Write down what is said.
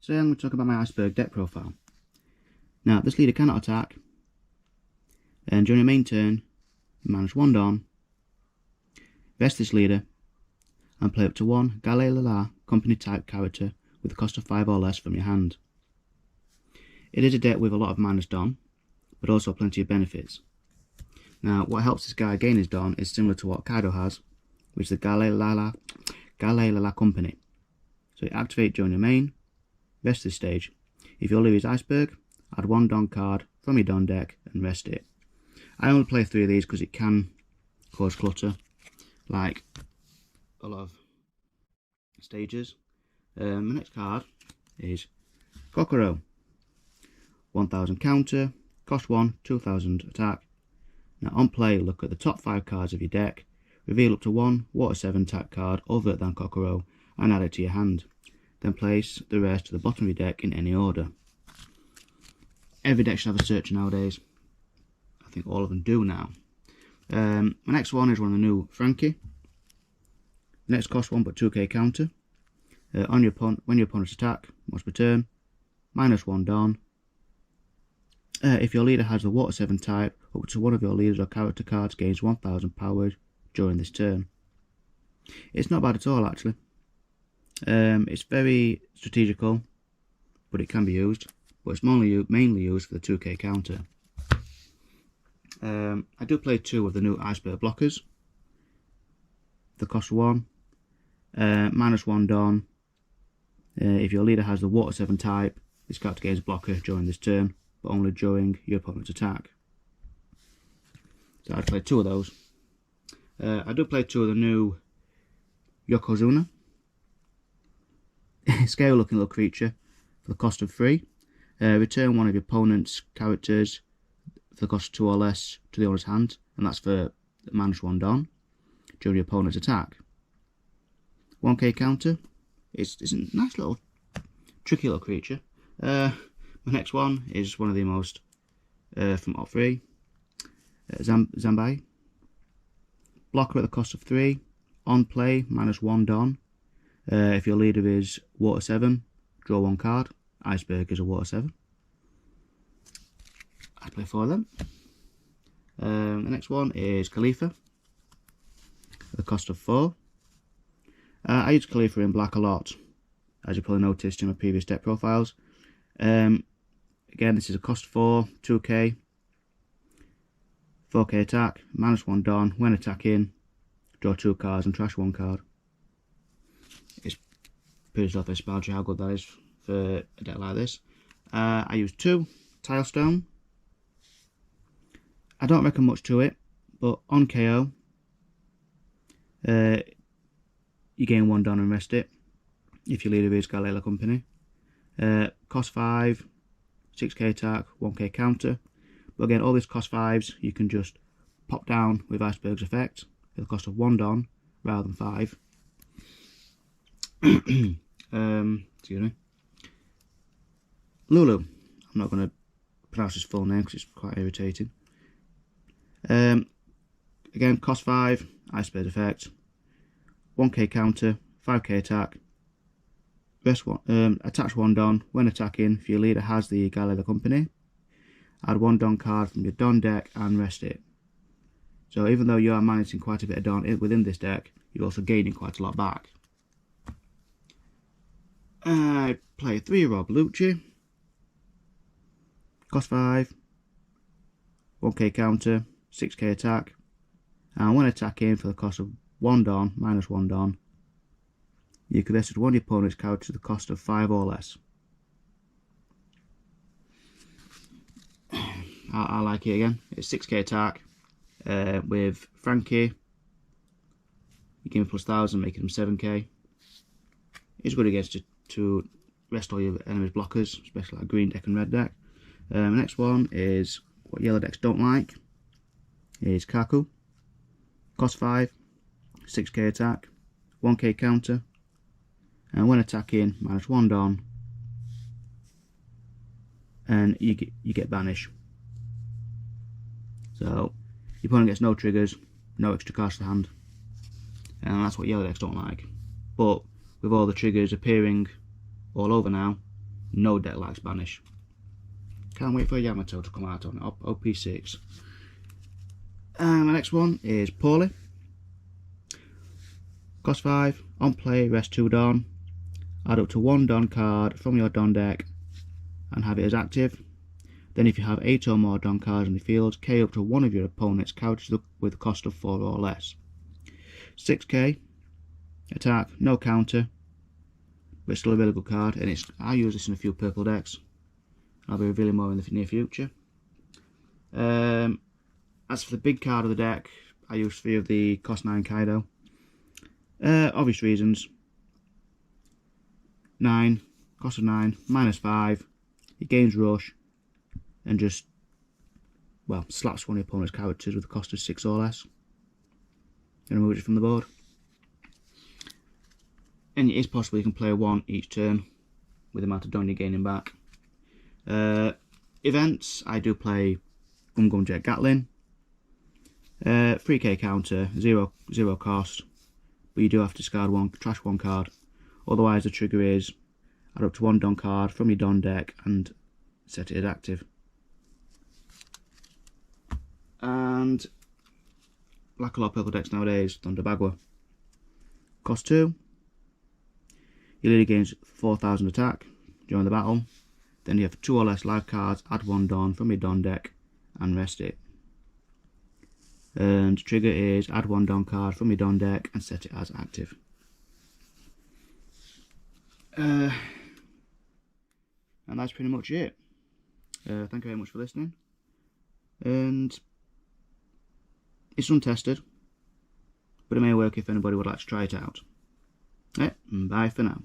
Today I'm going to talk about my Iceburg deck profile. Now, this leader cannot attack, and during your main turn, manage 1 Dawn, rest this leader, and play up to 1 Galay company type character with a cost of 5 or less from your hand. It is a deck with a lot of minus Dawn, but also plenty of benefits. Now, what helps this guy gain his Dawn is similar to what Kaido has, which is the Galay company. So you activate during your main, rest this stage. If your leader is Iceburg, add 1 Dawn card from your Dawn deck and rest it. I only play 3 of these because it can cause clutter, like a lot of stages. My next card is Kokoro. 1000 counter, cost 1, 2000 attack. Now on play, look at the top 5 cards of your deck, reveal up to 1 Water 7 type card other than Kokoro and add it to your hand. Then place the rest to the bottom of your deck in any order. Every deck should have a searcher nowadays. I think all of them do now. My next one is one of the new Frankie. Next cost 1 but 2k counter. When your opponent's attack, once per turn, minus 1 Dawn. If your leader has the Water 7 type, up to one of your leaders or character cards gains 1000 power during this turn. It's not bad at all, actually. It's very strategical, but it can be used. But it's mainly used for the 2k counter. I do play 2 of the new Iceburg blockers. The cost 1, minus 1 Dawn. If your leader has the Water 7 type, this character gains blocker during this turn, but only during your opponent's attack. So I'd play 2 of those. I do play 2 of the new Yokozuna. Scary looking little creature for the cost of 3. Return one of your opponent's characters for the cost of 2 or less to the owner's hand, and that's for minus 1 Dawn during your opponent's attack. 1k counter. It's a nice little tricky little creature. My next one is one of the most from OP4, Zambai. Blocker at the cost of 3. On play, minus 1 Dawn. If your leader is Water 7, draw 1 card. Iceburg is a Water 7. I play 4 of them. The next one is Khalifa. At the cost of 4. I use Khalifa in black a lot, as you probably noticed in my previous deck profiles. Again, this is a cost 4, 2k, 4k attack, minus 1 Dawn. When attacking, draw 2 cards and trash 1 card. It's pretty self-explanatory how good that is for a deck like this. I use 2 Tilestone. I don't reckon much to it, but on KO, you gain 1 Dawn and rest it if your leader is Galay company. Cost 5, 6k attack, 1k counter. But again, all these cost 5s you can just pop down with Iceburg's effect for the cost of 1 Dawn rather than 5. Excuse me. Lulu. I'm not going to pronounce his full name because it's quite irritating. Again, cost 5, Iceburg's effect, 1k counter, 5k attack. Rest 1, attach 1 Dawn. When attacking, if your leader has the Galay company, add 1 Dawn card from your Dawn deck and rest it. So even though you are managing quite a bit of Dawn within this deck, you're also gaining quite a lot back. I play 3 Rob Lucci. Cost 5, 1k counter, 6k attack. And when attacking for the cost of 1 Dawn, minus 1 Dawn, you can rest one of your opponent's characters to the cost of 5 or less. I like it again. It's 6k attack with Frankie. You give him plus 1000, making him 7k. It's good against to rest all your enemies' blockers, especially like green deck and red deck. The next one is what yellow decks don't like. Is Kaku. Cost 5, 6k attack, 1k counter. And when attacking, minus 1 Dawn, and you get banish. So your opponent gets no triggers, no extra cards to hand, and that's what yellow decks don't like. But with all the triggers appearing all over now, No deck likes banish. Can't wait for a Yamato to come out on it. OP6. And my next one is Poorly. Cost 5. On play, rest 2 Don. Add up to 1 Don card from your Don deck and have it as active. Then if you have 8 or more Don cards in the field, K up to one of your opponent's characters with a cost of 4 or less. 6k. Attack, no counter. But it's still a really good card, and I use this in a few purple decks. I'll be revealing more in the near future. As for the big card of the deck, I use 3 of the cost 9 Kaido. Obvious reasons. 9, cost of 9, -5. He gains rush, and just, well, slaps one of your opponent's characters with a cost of 6 or less, and removes it from the board. And it is possible you can play 1 each turn with the amount of Don you're gaining back. Events, I do play Gum Jet Gatling. 3k counter, 0 cost, but you do have to discard trash one card. Otherwise the trigger is add up to 1 Don card from your Don deck and set it as active. And like a lot of purple decks nowadays, Thunder Bagua. Cost 2. Your leader gains 4000 attack during the battle. Then you have 2 or less live cards, add 1 Don from your Don deck and rest it. And trigger is add 1 Don card from your Don deck and set it as active. And that's pretty much it. Thank you very much for listening. And it's untested, but it may work if anybody would like to try it out. Bye for now.